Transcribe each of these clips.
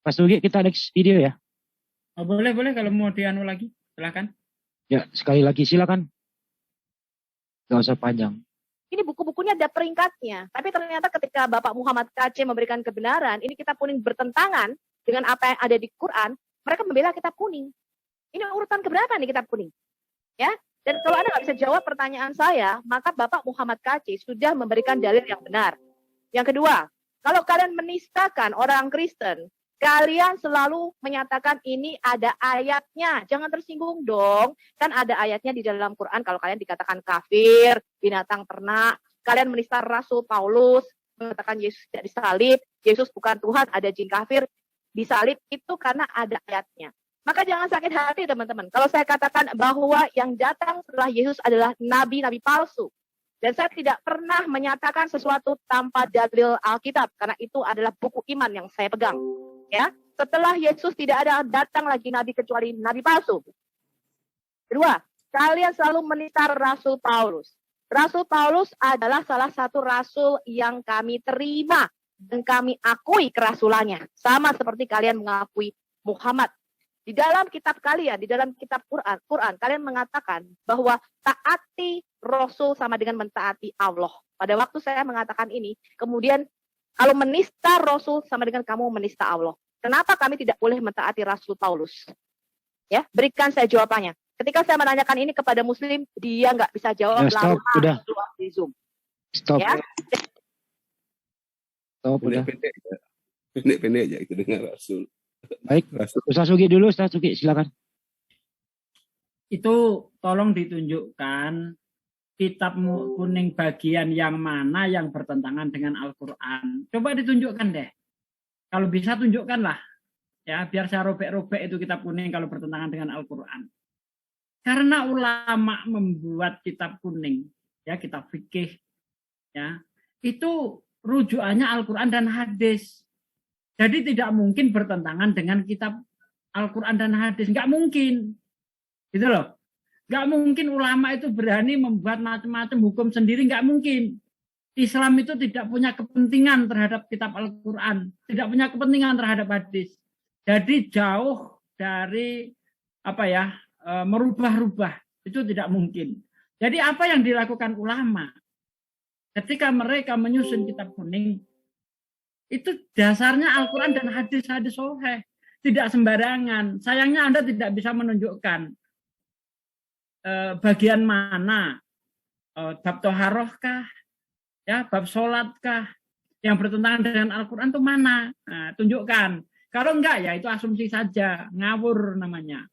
Mas Nugi, kita next video ya. Oh, boleh kalau mau dianu lagi, silakan. Ya, sekali lagi silakan. Gak usah panjang. Ini buku-bukunya ada peringkatnya. Tapi ternyata ketika Bapak Muhammad KC memberikan kebenaran, ini kitab kuning bertentangan dengan apa yang ada di Quran, mereka membela kitab kuning. Ini urutan keberapa nih kitab kuning? Ya. Dan kalau Anda nggak bisa jawab pertanyaan saya, maka Bapak Muhammad KC sudah memberikan dalil yang benar. Yang kedua, kalau kalian menistakan orang Kristen, kalian selalu menyatakan ini ada ayatnya. Jangan tersinggung dong. Kan ada ayatnya di dalam Quran kalau kalian dikatakan kafir, binatang ternak. Kalian menista Rasul Paulus, mengatakan Yesus tidak disalib, Yesus bukan Tuhan, ada jin kafir, disalib. Itu karena ada ayatnya. Maka jangan sakit hati teman-teman. Kalau saya katakan bahwa yang datang setelah Yesus adalah nabi-nabi palsu. Dan saya tidak pernah menyatakan sesuatu tanpa dalil Alkitab. Karena itu adalah buku iman yang saya pegang. Ya, setelah Yesus tidak ada datang lagi nabi kecuali nabi palsu. Kedua, kalian selalu menista Rasul Paulus. Rasul Paulus adalah salah satu rasul yang kami terima dan kami akui kerasulannya. Sama seperti kalian mengakui Muhammad. Di dalam kitab kalian, di dalam kitab Quran, kalian mengatakan bahwa taati Rasul sama dengan mentaati Allah. Pada waktu saya mengatakan ini, kemudian kalau menista Rasul sama dengan kamu menista Allah. Kenapa kami tidak boleh mentaati Rasul Paulus? Ya, berikan saya jawabannya. Ketika saya menanyakan ini kepada Muslim, dia nggak bisa jawab. Ya, stop, udah. Di Zoom. Stop. Ya. Stop, udah. Pendek-pendek aja itu dengan Rasul. Baik, Ustaz Sugi dulu, Ustaz Sugi, silakan. Itu tolong ditunjukkan kitab kuning bagian yang mana yang bertentangan dengan Al-Quran. Coba ditunjukkan deh. Kalau bisa tunjukkanlah. Ya, biar saya robek-robek itu kitab kuning kalau bertentangan dengan Al-Quran. Karena ulama membuat kitab kuning, ya kitab fikih, ya itu rujukannya Al-Quran dan hadis. Jadi tidak mungkin bertentangan dengan kitab Al-Quran dan hadis. Nggak mungkin. Gitu loh. Nggak mungkin ulama itu berani membuat macam-macam hukum sendiri. Nggak mungkin. Islam itu tidak punya kepentingan terhadap kitab Al-Quran. Tidak punya kepentingan terhadap hadis. Jadi jauh dari merubah-rubah. Itu tidak mungkin. Jadi apa yang dilakukan ulama ketika mereka menyusun kitab kuning, itu dasarnya Al-Quran dan hadis-hadis sahih. Tidak sembarangan. Sayangnya Anda tidak bisa menunjukkan bagian mana. Bab toharoh kah? Ya, bab sholat kah? Yang bertentangan dengan Al-Quran itu mana? Nah, tunjukkan. Kalau enggak ya itu asumsi saja. Ngawur namanya.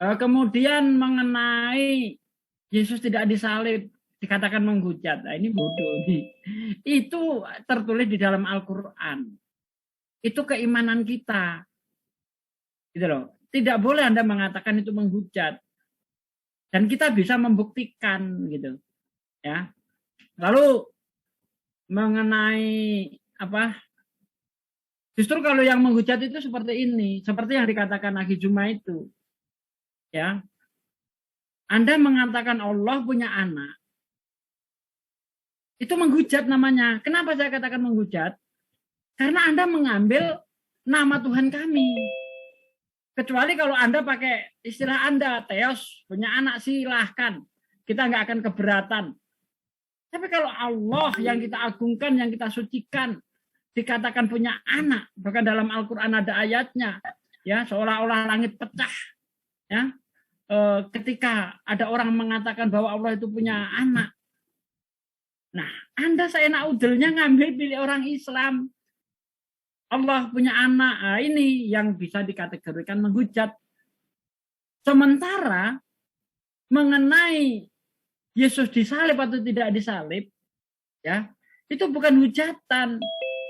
Kemudian mengenai Yesus tidak disalib, dikatakan menghujat. Nah, ini bodoh nih. Itu tertulis di dalam Al-Quran. Itu keimanan kita. Gitu loh. Tidak boleh Anda mengatakan itu menghujat. Dan kita bisa membuktikan gitu. Ya. Lalu mengenai apa? Justru kalau yang menghujat itu seperti ini, seperti yang dikatakan Akhi Juma itu. Ya. Anda mengatakan Allah punya anak. Itu menghujat namanya. Kenapa saya katakan menghujat? Karena Anda mengambil nama Tuhan kami. Kecuali kalau Anda pakai istilah Anda, Theos, punya anak silahkan. Kita nggak akan keberatan. Tapi kalau Allah yang kita agungkan, yang kita sucikan, dikatakan punya anak. Bahkan dalam Al-Quran ada ayatnya. Ya, seolah-olah langit pecah. Ya, ketika ada orang mengatakan bahwa Allah itu punya anak. Nah, Anda seenak udelnya ngambil pilih orang Islam. Allah punya anak. Nah, ini yang bisa dikategorikan menghujat. Sementara mengenai Yesus disalib atau tidak disalib, ya, itu bukan hujatan.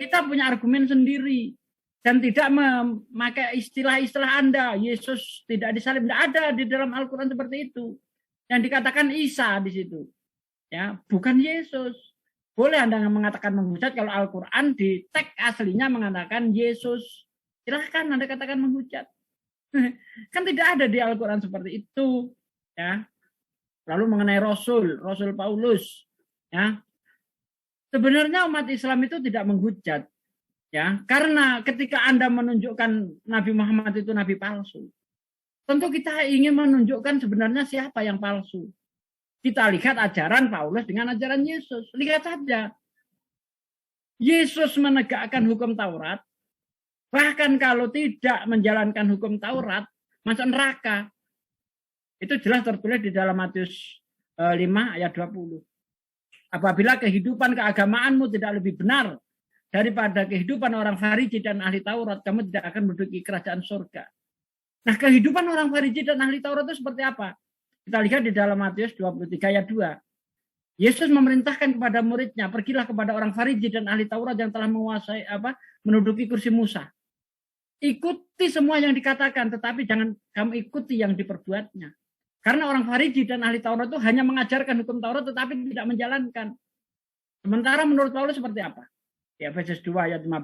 Kita punya argumen sendiri. Dan tidak memakai istilah-istilah Anda. Yesus tidak disalib. Tidak ada di dalam Al-Quran seperti itu. Yang dikatakan Isa di situ. Ya, bukan Yesus. Boleh Anda mengatakan menghujat kalau Al-Quran di teks aslinya mengatakan Yesus. Silahkan Anda katakan menghujat. Kan tidak ada di Al-Quran seperti itu. Ya. Lalu mengenai Rasul Paulus. Ya. Sebenarnya umat Islam itu tidak menghujat. Ya, karena ketika Anda menunjukkan Nabi Muhammad itu nabi palsu, tentu kita ingin menunjukkan sebenarnya siapa yang palsu. Kita lihat ajaran Paulus dengan ajaran Yesus. Lihat saja. Yesus menegakkan hukum Taurat. Bahkan kalau tidak menjalankan hukum Taurat, masuk neraka. Itu jelas tertulis di dalam Matius 5 ayat 20. Apabila kehidupan keagamaanmu tidak lebih benar daripada kehidupan orang Farisi dan ahli Taurat, kamu tidak akan menduduki kerajaan surga. Nah, kehidupan orang Farisi dan ahli Taurat itu seperti apa? Kita lihat di dalam Matius 23 ayat 2. Yesus memerintahkan kepada muridnya, pergilah kepada orang Farisi dan ahli Taurat yang telah menguasai menduduki kursi Musa. Ikuti semua yang dikatakan, tetapi jangan kamu ikuti yang diperbuatnya. Karena orang Farisi dan ahli Taurat itu hanya mengajarkan hukum Taurat tetapi tidak menjalankan. Sementara menurut Paulus seperti apa? Di Efesus 2 ayat 15.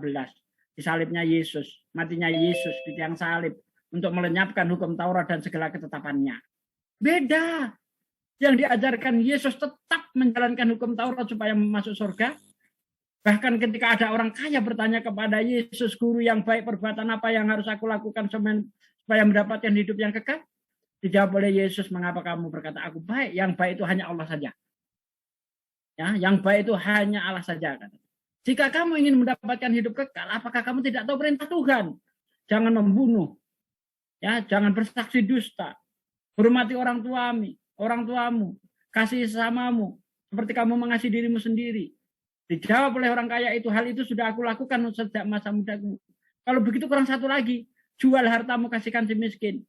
Disalibnya Yesus, matinya Yesus di tiang salib untuk melenyapkan hukum Taurat dan segala ketetapannya. Beda. Yang diajarkan Yesus tetap menjalankan hukum Taurat supaya masuk surga. Bahkan ketika ada orang kaya bertanya kepada Yesus, guru yang baik, perbuatan apa yang harus aku lakukan supaya mendapatkan hidup yang kekal? Dijawab oleh Yesus, mengapa kamu berkata aku baik? Yang baik itu hanya Allah saja. Ya, yang baik itu hanya Allah saja. Jika kamu ingin mendapatkan hidup kekal, apakah kamu tidak tahu perintah Tuhan? Jangan membunuh, ya, jangan bersaksi dusta, hormati orang tuamu, kasih sesamamu, seperti kamu mengasihi dirimu sendiri. Dijawab oleh orang kaya itu, hal itu sudah aku lakukan sejak masa mudaku. Kalau begitu kurang satu lagi, jual hartamu, kasihkan si miskin.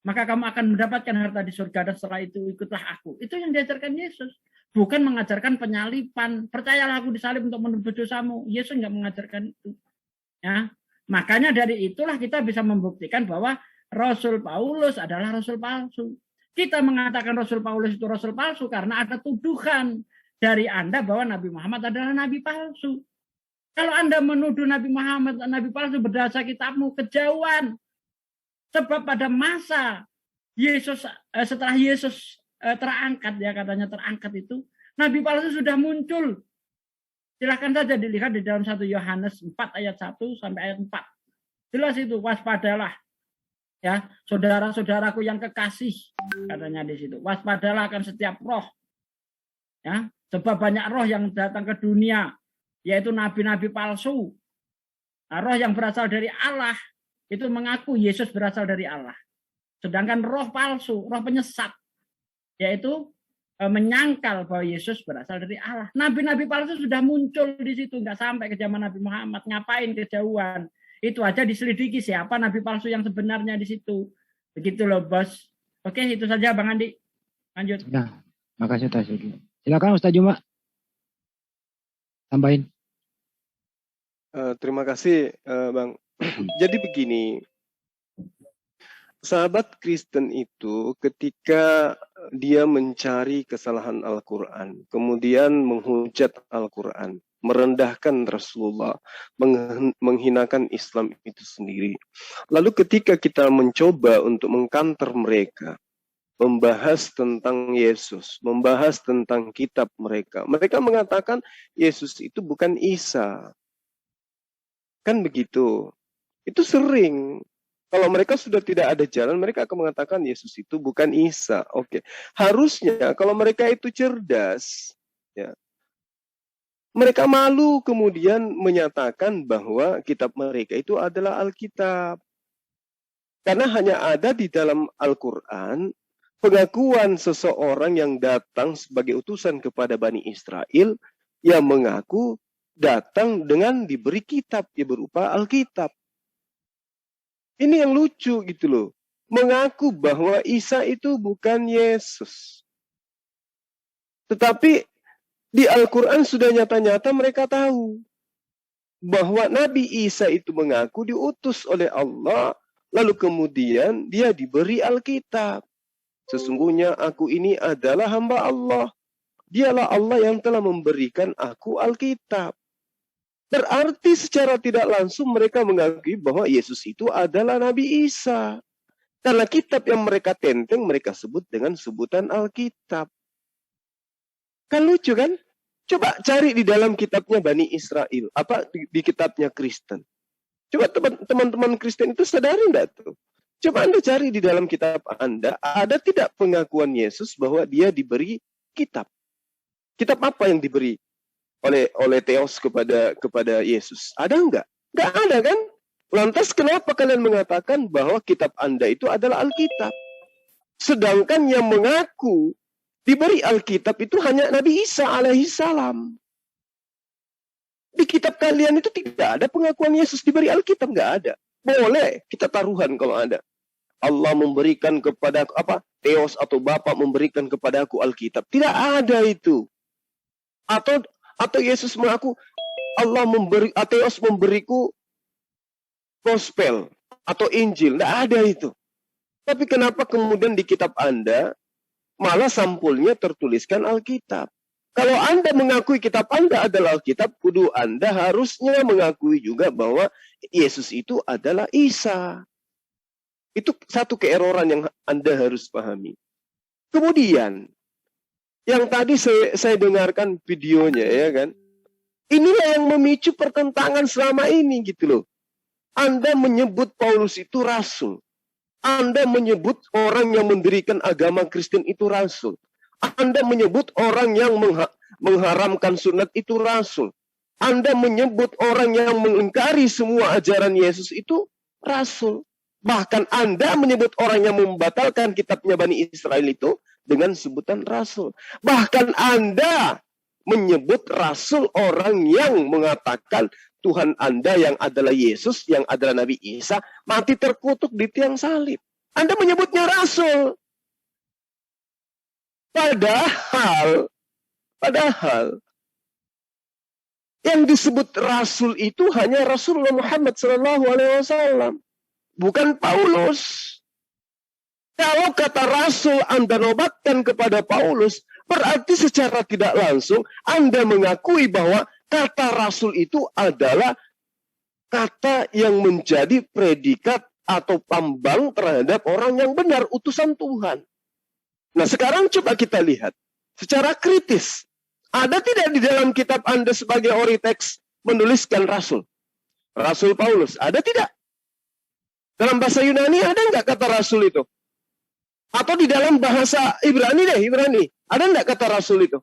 Maka kamu akan mendapatkan harta di surga dan setelah itu ikutlah aku. Itu yang diajarkan Yesus. Bukan mengajarkan penyalipan. Percayalah aku disalib untuk menebus dosamu. Yesus nggak mengajarkan itu. Ya, makanya dari itulah kita bisa membuktikan bahwa Rasul Paulus adalah Rasul palsu. Kita mengatakan Rasul Paulus itu Rasul palsu karena ada tuduhan dari Anda bahwa Nabi Muhammad adalah Nabi palsu. Kalau Anda menuduh Nabi Muhammad Nabi palsu berdasar kitabmu, kejauhan. Sebab pada masa Yesus, setelah Yesus terangkat, ya katanya terangkat itu, Nabi palsu sudah muncul. Silahkan saja dilihat di dalam 1 Yohanes 4 ayat 1 sampai ayat 4. Jelas itu, waspadalah. Ya, saudara-saudaraku yang kekasih, katanya di situ. Waspadalah akan setiap roh. Ya, sebab banyak roh yang datang ke dunia, yaitu nabi-nabi palsu. Nah, roh yang berasal dari Allah itu mengaku Yesus berasal dari Allah. Sedangkan roh palsu, roh penyesat, yaitu menyangkal bahwa Yesus berasal dari Allah. Nabi-nabi palsu sudah muncul di situ, nggak sampai ke zaman Nabi Muhammad. Ngapain kejauhan? Itu aja diselidiki siapa nabi palsu yang sebenarnya di situ. Begitu loh, Bos. Oke, itu saja Bang Andi. Lanjut. Nah, makasih Ustaz. Silakan Ustaz Juma. Tambahin. Terima kasih, Bang. Jadi begini, sahabat Kristen itu ketika dia mencari kesalahan Al-Quran, kemudian menghujat Al-Quran, merendahkan Rasulullah, menghinakan Islam itu sendiri. Lalu ketika kita mencoba untuk mengkanter mereka, membahas tentang Yesus, membahas tentang kitab mereka, mereka mengatakan Yesus itu bukan Isa. Kan begitu. Itu sering. Kalau mereka sudah tidak ada jalan, mereka akan mengatakan Yesus itu bukan Isa. Oke. Harusnya kalau mereka itu cerdas, ya, mereka malu kemudian menyatakan bahwa kitab mereka itu adalah Alkitab. Karena hanya ada di dalam Al-Quran pengakuan seseorang yang datang sebagai utusan kepada Bani Israel yang mengaku datang dengan diberi kitab yang berupa Alkitab. Ini yang lucu gitu loh. Mengaku bahwa Isa itu bukan Yesus. Tetapi di Al-Quran sudah nyata-nyata mereka tahu bahwa Nabi Isa itu mengaku diutus oleh Allah. Lalu kemudian dia diberi Alkitab. Sesungguhnya aku ini adalah hamba Allah. Dialah Allah yang telah memberikan aku Alkitab. Berarti secara tidak langsung mereka mengakui bahwa Yesus itu adalah Nabi Isa. Karena kitab yang mereka tenteng mereka sebut dengan sebutan Alkitab. Kan lucu kan? Coba cari di dalam kitabnya Bani Israel, di kitabnya Kristen. Coba teman-teman Kristen itu sadari enggak tuh? Coba Anda cari di dalam kitab Anda, ada tidak pengakuan Yesus bahwa dia diberi kitab? Kitab apa yang diberi oleh Theos kepada Yesus? Ada enggak? Enggak ada kan? Lantas kenapa kalian mengatakan bahwa kitab Anda itu adalah Alkitab? Sedangkan yang mengaku diberi Alkitab itu hanya Nabi Isa alaihissalam. Di kitab kalian itu tidak ada pengakuan Yesus diberi Alkitab, nggak ada. Boleh kita taruhan kalau ada. Allah memberikan kepada Theos atau Bapa memberikan kepadaku Alkitab. Tidak ada itu. Atau Yesus mengaku Theos memberiku Gospel atau Injil, tidak ada itu. Tapi kenapa kemudian di kitab Anda malah sampulnya tertuliskan Alkitab? Kalau Anda mengakui kitab Anda adalah Alkitab, kudu Anda harusnya mengakui juga bahwa Yesus itu adalah Isa. Itu satu keeroran yang Anda harus pahami. Kemudian, yang tadi saya dengarkan videonya, ya kan? Inilah yang memicu pertentangan selama ini, gitu loh. Anda menyebut Paulus itu rasul. Anda menyebut orang yang mendirikan agama Kristen itu rasul. Anda menyebut orang yang mengharamkan sunat itu rasul. Anda menyebut orang yang mengingkari semua ajaran Yesus itu rasul. Bahkan Anda menyebut orang yang membatalkan kitabnya Bani Israel itu dengan sebutan rasul. Bahkan Anda menyebut rasul orang yang mengatakan Tuhan Anda yang adalah Yesus, yang adalah Nabi Isa, mati terkutuk di tiang salib. Anda menyebutnya rasul. Padahal yang disebut rasul itu hanya Rasulullah Muhammad SAW, bukan Paulus. Kalau kata rasul Anda nobatkan kepada Paulus, berarti secara tidak langsung Anda mengakui bahwa kata rasul itu adalah kata yang menjadi predikat atau pambang terhadap orang yang benar, utusan Tuhan. Nah, sekarang coba kita lihat secara kritis. Ada tidak di dalam kitab Anda sebagai ori teks menuliskan rasul? Rasul Paulus, ada tidak? Dalam bahasa Yunani ada nggak kata rasul itu? Atau di dalam bahasa Ibrani, ada nggak kata rasul itu?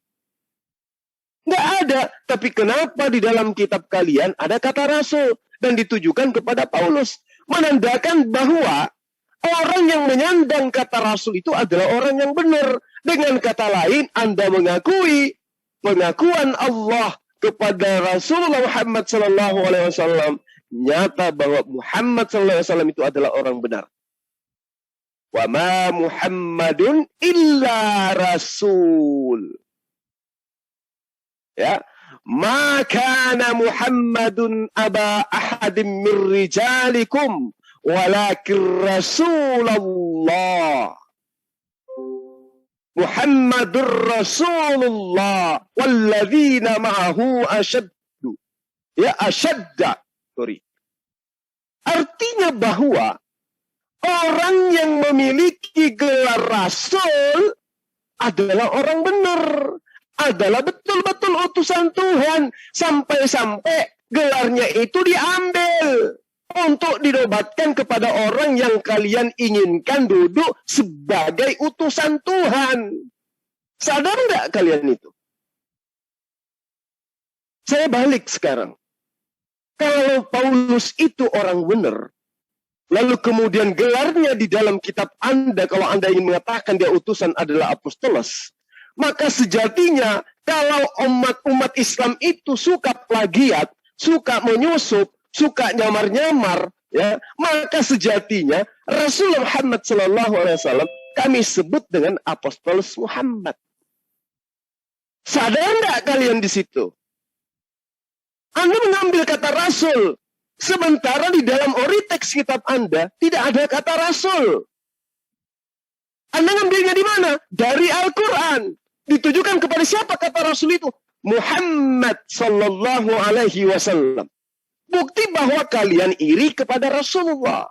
Nggak ada. Tapi kenapa di dalam kitab kalian ada kata rasul dan ditujukan kepada Paulus? Menandakan bahwa orang yang menyandang kata rasul itu adalah orang yang benar. Dengan kata lain, Anda mengakui pengakuan Allah kepada Rasulullah Muhammad SAW. Nyata bahwa Muhammad SAW itu adalah orang benar. Wa ma Muhammadun illa rasul. Ya, ma kana Muhammadun aba ahadin min rijalikum walakin Rasulullah. Muhammadur Rasulullah walladzina ma'ahu ashaddu. Ya, ashadda. Sorry. Artinya bahwa orang yang memiliki gelar rasul adalah orang benar. Adalah betul-betul utusan Tuhan. Sampai-sampai gelarnya itu diambil untuk dinobatkan kepada orang yang kalian inginkan duduk sebagai utusan Tuhan. Sadar nggak kalian itu? Saya balik sekarang. Kalau Paulus itu orang benar, lalu kemudian gelarnya di dalam kitab Anda, kalau Anda ingin mengatakan dia utusan adalah apostolos, maka sejatinya kalau umat Islam itu suka plagiat, suka menyusup, suka nyamar-nyamar, ya, maka sejatinya Rasulullah Muhammad SAW kami sebut dengan apostolos Muhammad. Sadar enggak kalian di situ? Anda mengambil kata rasul, sementara di dalam ori teks kitab Anda tidak ada kata rasul. Anda ngambilnya di mana? Dari Al-Quran. Ditujukan kepada siapa kata rasul itu? Muhammad sallallahu alaihi wasallam. Bukti bahwa kalian iri kepada Rasulullah.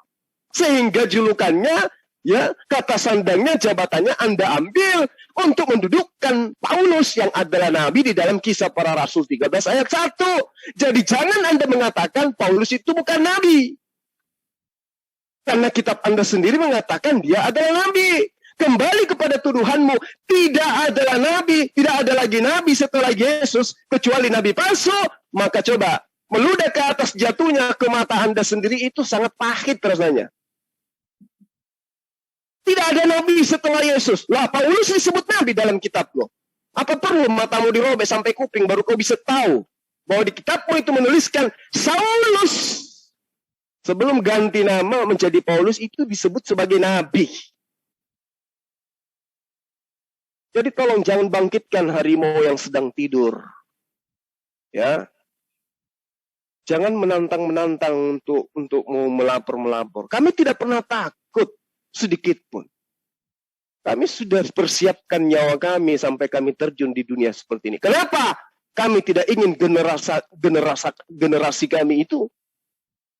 Sehingga julukannya, ya, kata sandangnya, jabatannya Anda ambil untuk mendudukkan Paulus yang adalah nabi di dalam Kisah Para Rasul 13 ayat 1. Jadi jangan Anda mengatakan Paulus itu bukan nabi. Karena kitab Anda sendiri mengatakan dia adalah nabi. Kembali kepada tuduhanmu, tidak adalah nabi, tidak ada lagi nabi setelah Yesus, kecuali nabi palsu. Maka coba, meludah ke atas jatuhnya ke mata Anda sendiri itu sangat pahit rasanya. Tidak ada nabi setelah Yesus. Lah, Paulus disebut nabi dalam kitabmu. Apa perlu matamu dirobek sampai kuping baru kau bisa tahu bahwa di kitabmu itu menuliskan Saulus. Sebelum ganti nama menjadi Paulus itu disebut sebagai nabi. Jadi tolong jangan bangkitkan harimau yang sedang tidur. Ya. Jangan menantang-menantang untuk mau melapor-melapor. Kami tidak pernah takut sedikit pun. Kami sudah persiapkan nyawa kami sampai kami terjun di dunia seperti ini. Kenapa? Kami tidak ingin generasi kami itu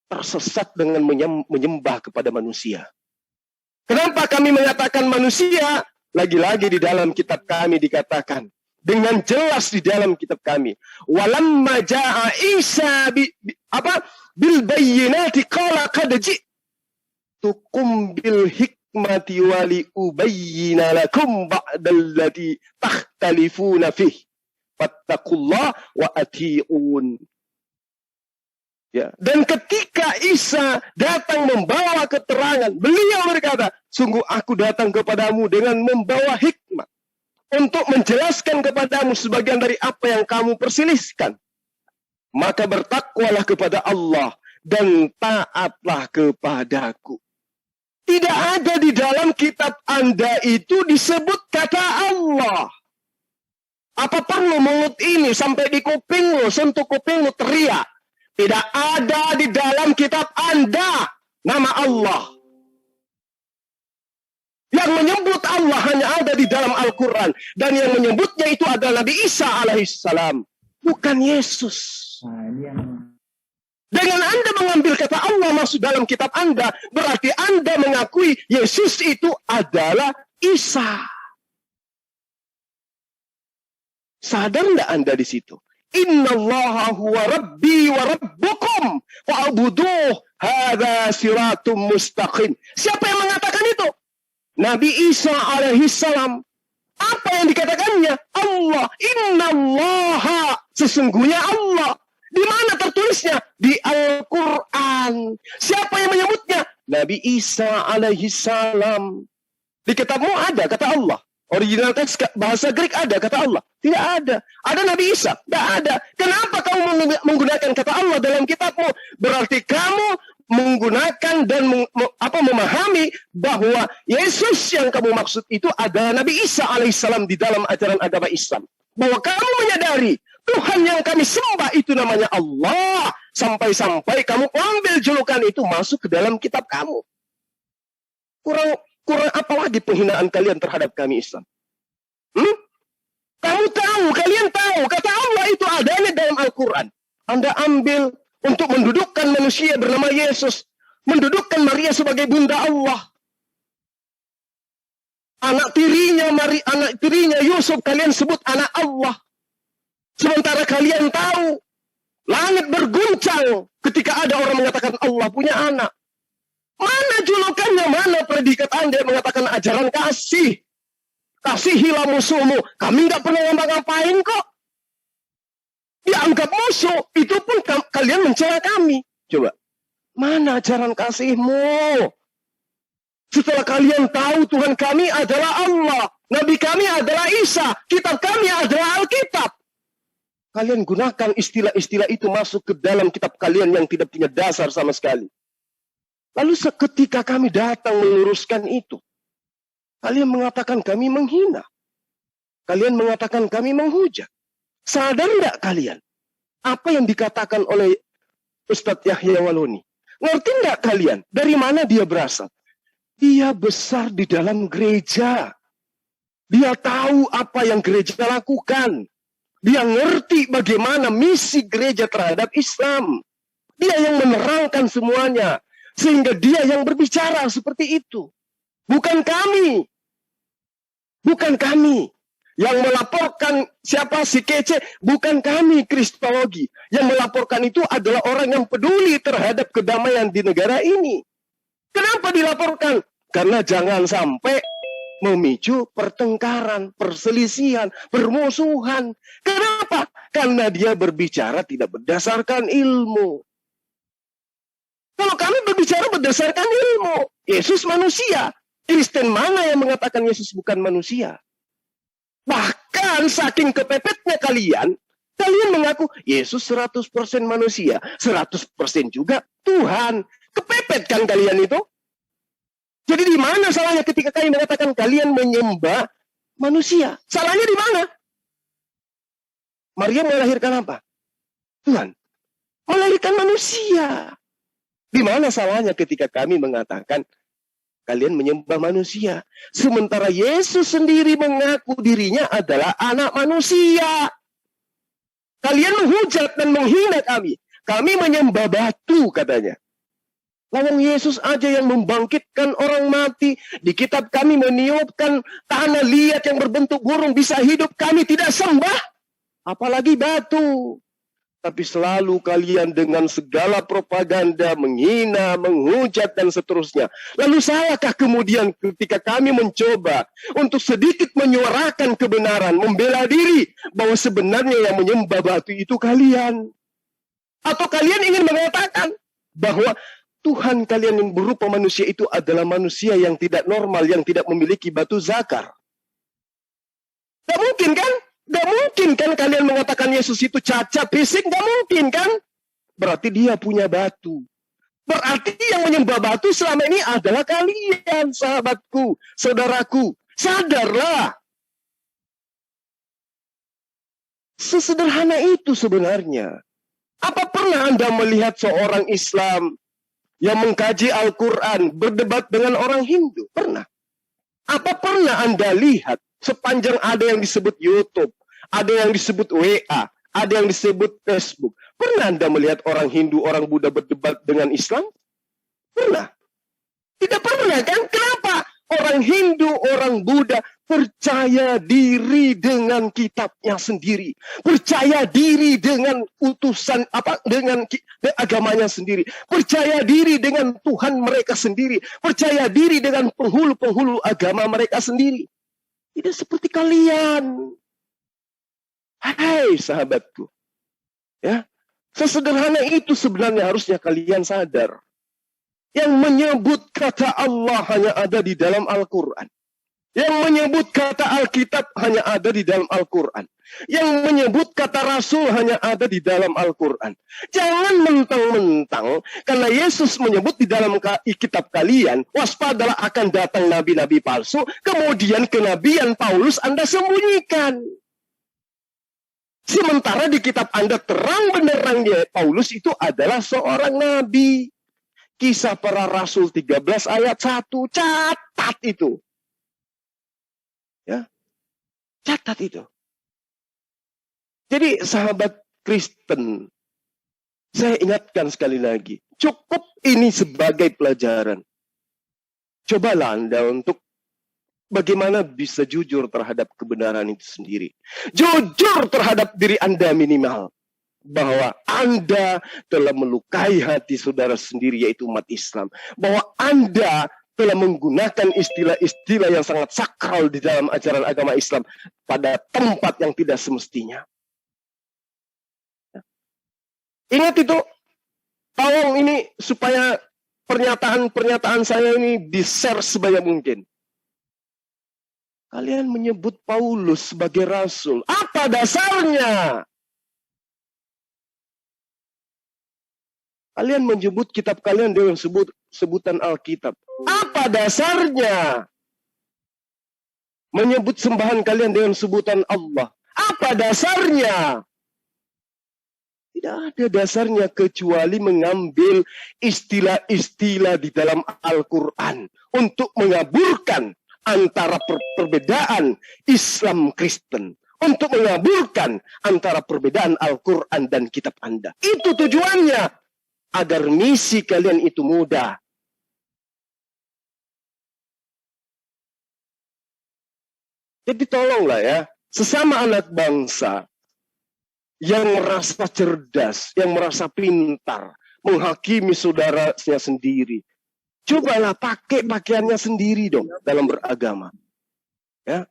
tersesat dengan menyembah kepada manusia. Kenapa kami mengatakan manusia? Lagi-lagi di dalam kitab kami dikatakan dengan jelas di dalam kitab kami, walamma jaa Isa bil bayyinati qala qad ji'tukum bil hikmati wa li ubayyina lakum ba'dallati takhtalifuna fihi fattaqullaha wa ati'un. Ya. Dan ketika Isa datang membawa keterangan, beliau berkata, sungguh aku datang kepadamu dengan membawa hikmah untuk menjelaskan kepadamu sebagian dari apa yang kamu perselisihkan. Maka bertakwalah kepada Allah dan taatlah kepadaku. Tidak ada di dalam kitab Anda itu disebut kata Allah. Apa perlu mulut ini sampai di kupingmu, sentuh kupingmu teriak? Tidak ada di dalam kitab Anda nama Allah. Yang menyebut Allah hanya ada di dalam Al-Quran. Dan yang menyebutnya itu adalah Nabi Isa alaihissalam. Bukan Yesus. Dengan Anda mengambil kata Allah masuk dalam kitab Anda, berarti Anda mengakui Yesus itu adalah Isa. Sadar tidak Anda di situ? Innallaha huwa rabbi wa rabbukum fa'buduh hadza siratum mustaqim. Siapa yang mengatakan itu? Nabi Isa alaihissalam. Apa yang dikatakannya? Allah. Innallaha. Sesungguhnya Allah. Di mana tertulisnya? Di Al-Quran. Siapa yang menyebutnya? Nabi Isa alaihissalam. Di kitabmu ada kata Allah. Original teks bahasa Greek ada kata Allah. Tidak ada. Ada Nabi Isa? Tidak ada. Kenapa kamu menggunakan kata Allah dalam kitabmu? Berarti kamu menggunakan dan memahami bahwa Yesus yang kamu maksud itu adalah Nabi Isa alaihissalam di dalam ajaran agama Islam. Bahwa kamu menyadari Tuhan yang kami sembah itu namanya Allah. Sampai-sampai kamu ambil julukan itu masuk ke dalam kitab kamu. Kurang apa lagi penghinaan kalian terhadap kami Islam? Kalian tahu, kata Allah itu adanya dalam Al-Quran. Anda ambil untuk mendudukkan manusia bernama Yesus. Mendudukkan Maria sebagai bunda Allah. Anak tirinya Yusuf kalian sebut anak Allah. Sementara kalian tahu, langit berguncang ketika ada orang mengatakan Allah punya anak. Mana julukannya, mana predikat Anda yang mengatakan ajaran kasih? Kasihilah musuhmu. Kami nggak pernah ngapa-ngapain kok. Dianggap musuh, itu pun kalian mencela kami. Coba, mana ajaran kasihmu? Setelah kalian tahu Tuhan kami adalah Allah, Nabi kami adalah Isa, kitab kami adalah Alkitab. Kalian gunakan istilah-istilah itu masuk ke dalam kitab kalian yang tidak punya dasar sama sekali. Lalu seketika kami datang meluruskan itu, kalian mengatakan kami menghina. Kalian mengatakan kami menghujat. Sadar tidak kalian? Apa yang dikatakan oleh Ustadz Yahya Waloni? Ngerti tidak kalian? Dari mana dia berasal? Dia besar di dalam gereja. Dia tahu apa yang gereja lakukan. Dia ngerti bagaimana misi gereja terhadap Islam. Dia yang menerangkan semuanya. Sehingga dia yang berbicara seperti itu. Bukan kami. Bukan kami. Yang melaporkan siapa si kece, bukan kami Kristologi. Yang melaporkan itu adalah orang yang peduli terhadap kedamaian di negara ini. Kenapa dilaporkan? Karena jangan sampai memicu pertengkaran, perselisihan, permusuhan. Kenapa? Karena dia berbicara tidak berdasarkan ilmu. Kalau kami berbicara berdasarkan ilmu, Yesus manusia. Kristen mana yang mengatakan Yesus bukan manusia? Bahkan saking kepepetnya kalian mengaku Yesus 100% manusia, 100% juga Tuhan. Kepepet kan kalian itu? Jadi di mana salahnya ketika kalian mengatakan kalian menyembah manusia? Salahnya di mana? Maria melahirkan apa? Tuhan. Melahirkan manusia. Di mana salahnya ketika kami mengatakan kalian menyembah manusia. Sementara Yesus sendiri mengaku dirinya adalah anak manusia. Kalian menghujat dan menghina kami. Kami menyembah batu katanya. Lawang Yesus aja yang membangkitkan orang mati. Di kitab kami meniupkan tanah liat yang berbentuk burung bisa hidup. Kami tidak sembah. Apalagi batu. Tapi selalu kalian dengan segala propaganda, menghina, menghujat, dan seterusnya. Lalu salahkah kemudian ketika kami mencoba untuk sedikit menyuarakan kebenaran, membela diri, bahwa sebenarnya yang menyembah batu itu kalian? Atau kalian ingin mengatakan bahwa Tuhan kalian yang berupa manusia itu adalah manusia yang tidak normal, yang tidak memiliki batu zakar? Tidak mungkin kan? Gak mungkin kan kalian mengatakan Yesus itu cacat fisik, gak mungkin kan? Berarti dia punya batu. Berarti yang menyembah batu selama ini adalah kalian, sahabatku, saudaraku. Sadarlah. Sesederhana itu sebenarnya. Apa pernah Anda melihat seorang Islam yang mengkaji Al-Quran berdebat dengan orang Hindu? Pernah. Apa pernah Anda lihat sepanjang ada yang disebut YouTube, ada yang disebut WA, ada yang disebut Facebook. Pernah Anda melihat orang Hindu, orang Buddha berdebat dengan Islam? Pernah. Tidak pernah kan? Kenapa? Orang Hindu, orang Buddha percaya diri dengan kitabnya sendiri. Percaya diri dengan utusan, dengan agamanya sendiri. Percaya diri dengan Tuhan mereka sendiri. Percaya diri dengan penghulu-penghulu agama mereka sendiri. Tidak seperti kalian. Hai sahabatku. Ya, sesederhana itu sebenarnya harusnya kalian sadar. Yang menyebut kata Allah hanya ada di dalam Al-Quran. Yang menyebut kata Alkitab hanya ada di dalam Al-Quran. Yang menyebut kata Rasul hanya ada di dalam Al-Quran. Jangan mentang-mentang karena Yesus menyebut di dalam kitab kalian, waspadalah akan datang nabi-nabi palsu, kemudian kenabian Paulus Anda sembunyikan. Sementara di kitab Anda terang benderangnya Paulus itu adalah seorang nabi. Kisah para Rasul 13 ayat 1. Catat itu. Ya. Catat itu. Jadi sahabat Kristen, saya ingatkan sekali lagi. Cukup ini sebagai pelajaran. Cobalah Anda untuk bagaimana bisa jujur terhadap kebenaran itu sendiri. Jujur terhadap diri Anda minimal. Bahwa Anda telah melukai hati saudara sendiri, yaitu umat Islam. Bahwa Anda telah menggunakan istilah-istilah yang sangat sakral di dalam ajaran agama Islam pada tempat yang tidak semestinya. Ingat itu. Tolong ini supaya pernyataan-pernyataan saya ini di-share sebanyak mungkin. Kalian menyebut Paulus sebagai rasul. Apa dasarnya? Kalian menyebut kitab kalian dengan sebutan Alkitab. Apa dasarnya? Menyebut sembahan kalian dengan sebutan Allah. Apa dasarnya? Tidak ada dasarnya kecuali mengambil istilah-istilah di dalam Al-Quran untuk mengaburkan antara perbedaan Islam Kristen. Untuk mengaburkan antara perbedaan Al-Quran dan kitab Anda. Itu tujuannya. Agar misi kalian itu mudah. Jadi tolonglah ya, sesama anak bangsa yang merasa cerdas, yang merasa pintar, menghakimi saudaranya sendiri. Cobalah pakai pakaiannya sendiri dong dalam beragama. Ya.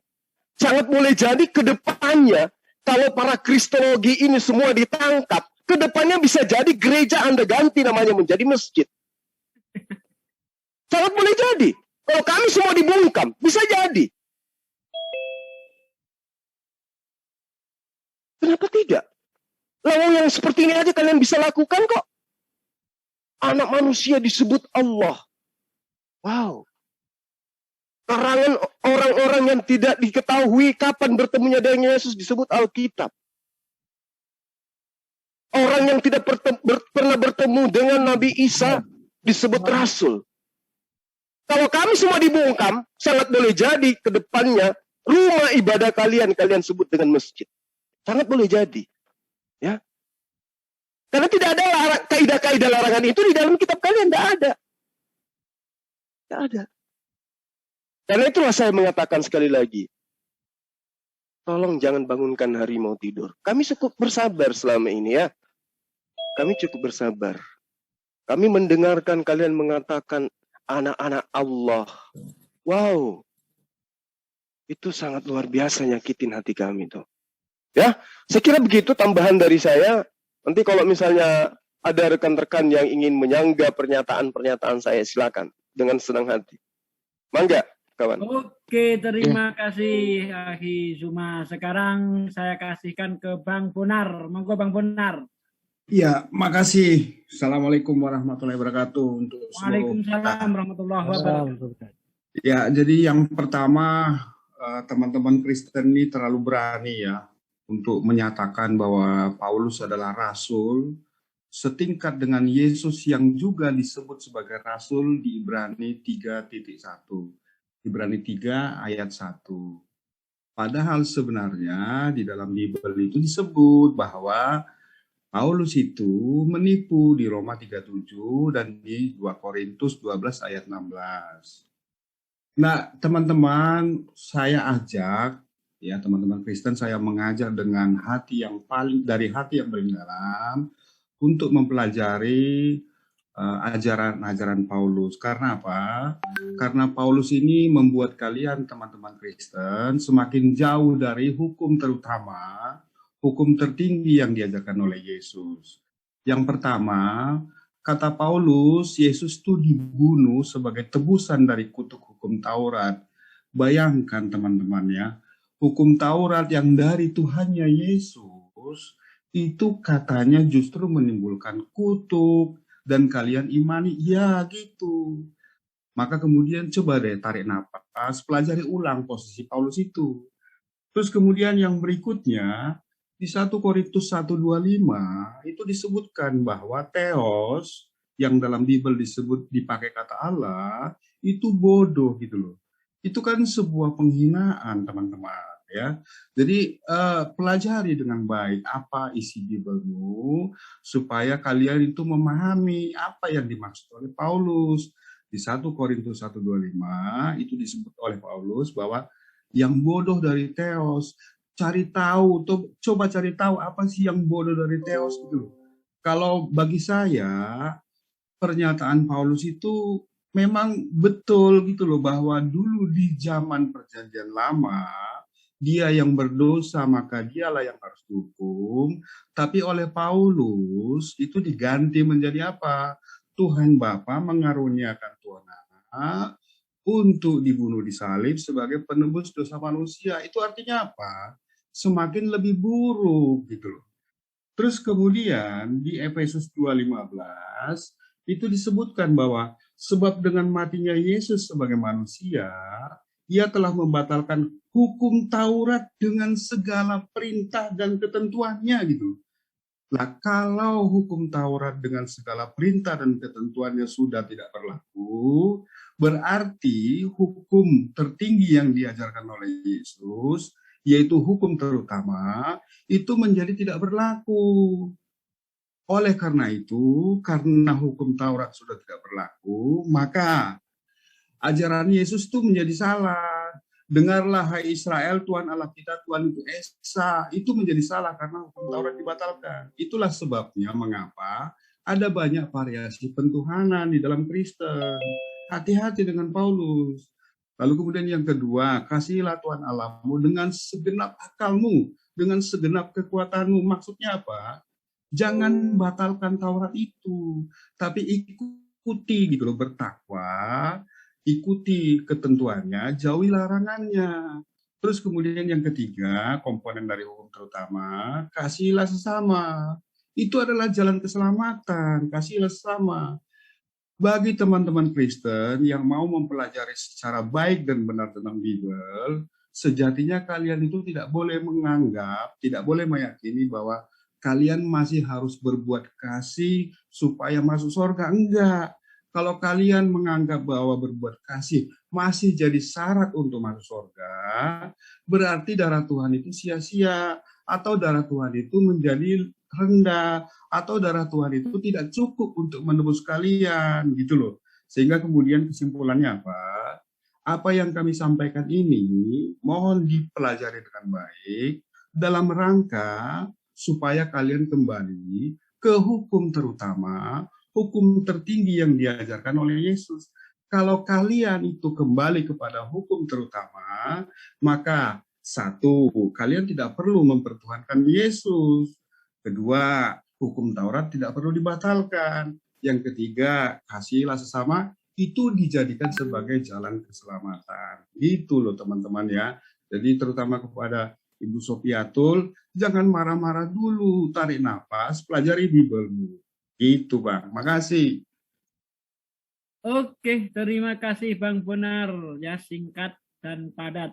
Sangat boleh jadi ke depannya, kalau para kristologi ini semua ditangkap, ke depannya bisa jadi gereja Anda ganti namanya menjadi masjid. Sangat boleh jadi. Kalau kami semua dibungkam, bisa jadi. Kenapa tidak? Lalu yang seperti ini aja kalian bisa lakukan kok. Anak manusia disebut Allah. Wow. Karangan orang-orang yang tidak diketahui kapan bertemunya dengan Yesus disebut Alkitab. Orang yang tidak pernah bertemu dengan Nabi Isa disebut Rasul. Kalau kami semua dibungkam, sangat boleh jadi ke depannya rumah ibadah kalian sebut dengan masjid. Sangat boleh jadi. Ya. Karena tidak ada kaidah-kaidah larangan itu di dalam kitab kalian, tidak ada. Tidak ada. Karena itulah saya mengatakan sekali lagi, tolong jangan bangunkan harimau tidur. Kami cukup bersabar selama ini ya. Kami cukup bersabar. Kami mendengarkan kalian mengatakan anak-anak Allah. Wow. Itu sangat luar biasa nyakitin hati kami tuh. Ya, saya kira begitu tambahan dari saya. Nanti kalau misalnya ada rekan-rekan yang ingin menyangga pernyataan-pernyataan saya, silakan dengan senang hati. Mangga, kawan. Oke, terima kasih Akhi Zuma. Sekarang saya kasihkan ke Bang Bonar. Monggo Bang Bonar. Iya, makasih. Assalamualaikum warahmatullahi wabarakatuh untuk Waalaikumsalam warahmatullahi wabarakatuh. Ya, jadi yang pertama teman-teman Kristen ini terlalu berani ya untuk menyatakan bahwa Paulus adalah rasul setingkat dengan Yesus yang juga disebut sebagai rasul di Ibrani 3.1. Ibrani 3 ayat 1. Padahal sebenarnya di dalam Bible itu disebut bahwa Paulus itu menipu di Roma 3.7 dan di 2 Korintus 12 ayat 16. Nah, teman-teman, saya ajak ya teman-teman Kristen, saya mengajak dengan hati yang paling dalam untuk mempelajari ajaran-ajaran Paulus. Karena apa? Karena Paulus ini membuat kalian teman-teman Kristen semakin jauh dari hukum terutama, hukum tertinggi yang diajarkan oleh Yesus. Yang pertama, kata Paulus, Yesus itu dibunuh sebagai tebusan dari kutuk hukum Taurat. Bayangkan teman-teman ya, hukum Taurat yang dari Tuhannya Yesus itu katanya justru menimbulkan kutuk dan kalian imani, ya gitu. Maka kemudian coba deh tarik napas, pelajari ulang posisi Paulus itu. Terus kemudian yang berikutnya, di 1 Korintus 1:25 itu disebutkan bahwa theos yang dalam Bible disebut dipakai kata Allah itu bodoh gitu loh. Itu kan sebuah penghinaan teman-teman ya. Jadi pelajari dengan baik apa isi Bible-mu supaya kalian itu memahami apa yang dimaksud oleh Paulus. Di 1 Korintus 1:25 itu disebut oleh Paulus bahwa yang bodoh dari theos. Cari tahu, coba cari tahu apa sih yang bodoh dari theos itu. Kalau bagi saya, pernyataan Paulus itu memang betul gitu loh, bahwa dulu di zaman perjanjian lama, dia yang berdosa maka dialah yang harus dihukum. Tapi oleh Paulus itu diganti menjadi apa? Tuhan Bapa mengaruniakan Tuhan Anak untuk dibunuh di salib sebagai penebus dosa manusia. Itu artinya apa? Semakin lebih buruk gitu loh. Terus kemudian di Efesus 2:15 itu disebutkan bahwa sebab dengan matinya Yesus sebagai manusia, ia telah membatalkan hukum Taurat dengan segala perintah dan ketentuannya gitu. Nah, kalau hukum Taurat dengan segala perintah dan ketentuannya sudah tidak berlaku, berarti hukum tertinggi yang diajarkan oleh Yesus, yaitu hukum terutama, itu menjadi tidak berlaku. Oleh karena itu, karena hukum Taurat sudah tidak berlaku, maka ajaran Yesus itu menjadi salah. Dengarlah hai Israel, Tuhan Allah kita, Tuhan itu Esa. Itu menjadi salah karena hukum Taurat dibatalkan. Itulah sebabnya mengapa ada banyak variasi pentuhanan di dalam Kristen. Hati-hati dengan Paulus. Lalu kemudian yang kedua, kasihilah Tuhan Allahmu dengan segenap akalmu, dengan segenap kekuatanmu. Maksudnya apa? Jangan batalkan Taurat itu, tapi ikuti gitu loh, bertakwa, ikuti ketentuannya, jauhi larangannya. Terus kemudian yang ketiga, komponen dari hukum terutama, kasihilah sesama. Itu adalah jalan keselamatan, kasihilah sesama. Bagi teman-teman Kristen yang mau mempelajari secara baik dan benar tentang Bible, sejatinya kalian itu tidak boleh menganggap, tidak boleh meyakini bahwa kalian masih harus berbuat kasih supaya masuk surga. Enggak. Kalau kalian menganggap bahwa berbuat kasih masih jadi syarat untuk masuk surga, berarti darah Tuhan itu sia-sia, atau darah Tuhan itu menjadi rendah, atau darah Tuhan itu tidak cukup untuk menebus kalian, gitu loh. Sehingga kemudian kesimpulannya apa? Apa yang kami sampaikan ini mohon dipelajari dengan baik dalam rangka supaya kalian kembali ke hukum terutama, hukum tertinggi yang diajarkan oleh Yesus. Kalau kalian itu kembali kepada hukum terutama, maka satu, kalian tidak perlu mempertuhankan Yesus. Kedua, hukum Taurat tidak perlu dibatalkan. Yang ketiga, kasihilah sesama, itu dijadikan sebagai jalan keselamatan. Gitu loh teman-teman ya. Jadi terutama kepada Ibu Sofiatul, jangan marah-marah dulu, tarik nafas, pelajari Bible-mu. Gitu Bang, makasih. Oke, terima kasih Bang Bonar. Ya, singkat dan padat.